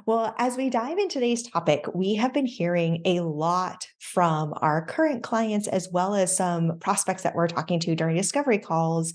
Well, as we dive into today's topic, we have been hearing a lot from our current clients as well as some prospects that we're talking to during discovery calls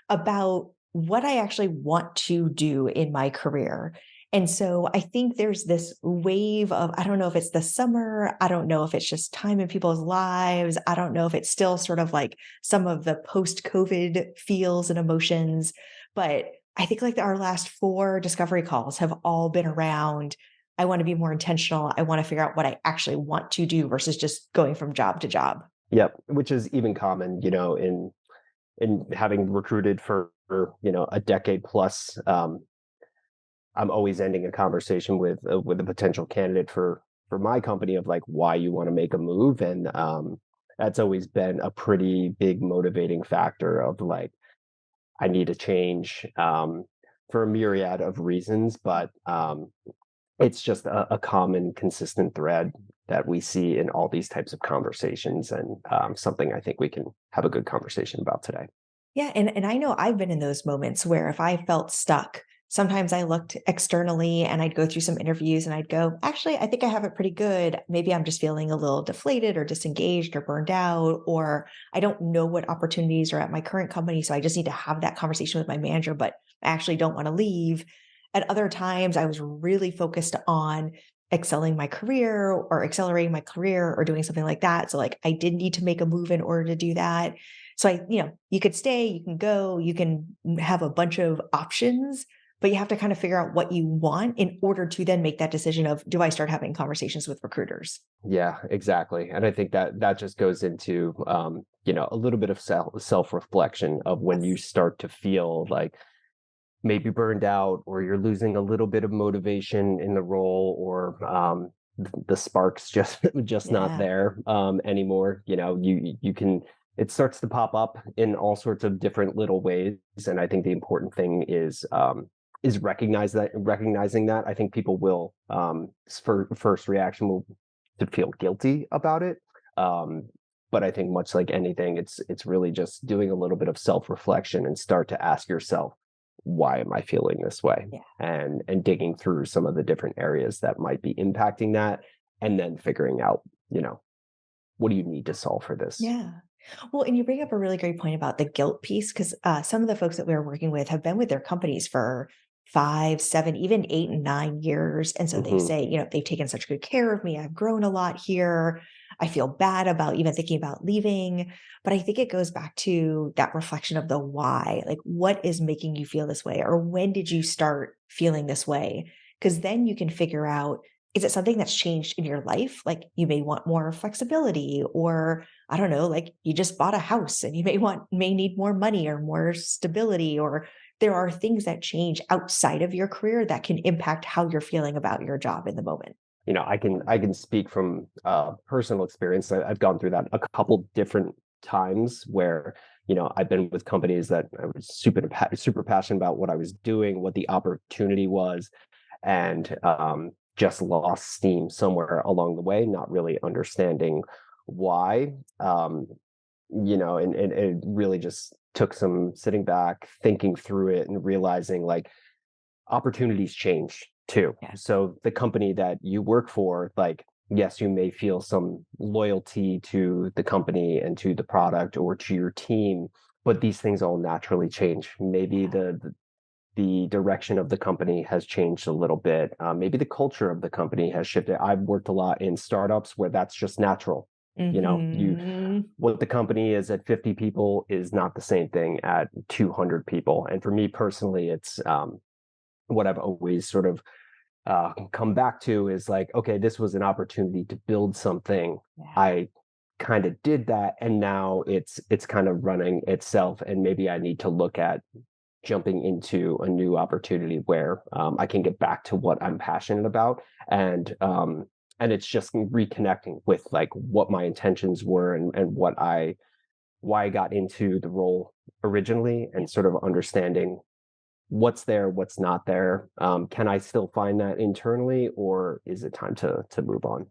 about what I actually want to do in my career. And so I think there's this wave of, I don't know if it's the summer, I don't know if it's just time in people's lives, I don't know if it's still sort of like some of the post COVID feels and emotions, but I think like our last four discovery calls have all been around. I want to be more intentional. I want to figure out what I actually want to do versus just going from job to job. Yep, which is even common, in having recruited for, a decade plus. I'm always ending a conversation with a potential candidate for my company of like why you want to make a move, and that's always been a pretty big motivating factor of like I need a change for a myriad of reasons, but it's just a common, consistent thread that we see in all these types of conversations, and something I think we can have a good conversation about today. Yeah, and I know I've been in those moments where if I felt stuck, sometimes I looked externally and I'd go through some interviews and I'd go, actually, I think I have it pretty good. Maybe I'm just feeling a little deflated or disengaged or burned out, or I don't know what opportunities are at my current company. So I just need to have that conversation with my manager, but I actually don't want to leave. At other times, I was really focused on excelling my career or accelerating my career or doing something like that. So like I did need to make a move in order to do that. So you could stay, you can go, you can have a bunch of options, but you have to kind of figure out what you want in order to then make that decision of, do I start having conversations with recruiters? Yeah, exactly. And I think that that just goes into a little bit of self reflection of when you Yes. start to feel like maybe burned out or you're losing a little bit of motivation in the role, or the sparks just not Yeah. there anymore. You can, it starts to pop up in all sorts of different little ways, and I think the important thing is recognizing that. I think people will first reaction will to feel guilty about it. um but I think much like anything, it's really just doing a little bit of self-reflection and start to ask yourself, why am I feeling this way? Yeah. And digging through some of the different areas that might be impacting that, and then figuring out, what do you need to solve for this? Yeah. Well, and you bring up a really great point about the guilt piece because some of the folks that we're working with have been with their companies for 5, 7, even 8 and 9 years. And so they Hmm. say, they've taken such good care of me. I've grown a lot here. I feel bad about even thinking about leaving. But I think it goes back to that reflection of the why. Like, what is making you feel this way? Or when did you start feeling this way? Because then you can figure out, is it something that's changed in your life? Like you may want more flexibility, or I don't know, like you just bought a house and you may need more money or more stability, or there are things that change outside of your career that can impact how you're feeling about your job in the moment. I can speak from personal experience. I've gone through that a couple different times where I've been with companies that I was super passionate about what I was doing, what the opportunity was, and just lost steam somewhere along the way, not really understanding why. And it really just took some sitting back, thinking through it, and realizing like opportunities change too. Yeah. So the company that you work for, like, yes, you may feel some loyalty to the company and to the product or to your team, but these things all naturally change. Maybe Yeah. the direction of the company has changed a little bit. Maybe the culture of the company has shifted. I've worked a lot in startups where that's just natural. You Mhm. what the company is at 50 people is not the same thing at 200 people. And for me personally, it's what I've always sort of come back to is like, okay, this was an opportunity to build something. Yeah. I kind of did that, and now it's kind of running itself. And maybe I need to look at jumping into a new opportunity where I can get back to what I'm passionate about, and it's just reconnecting with like what my intentions were, and why I got into the role originally, Yeah. and sort of understanding what's there, what's not there. Can I still find that internally, or is it time to move on?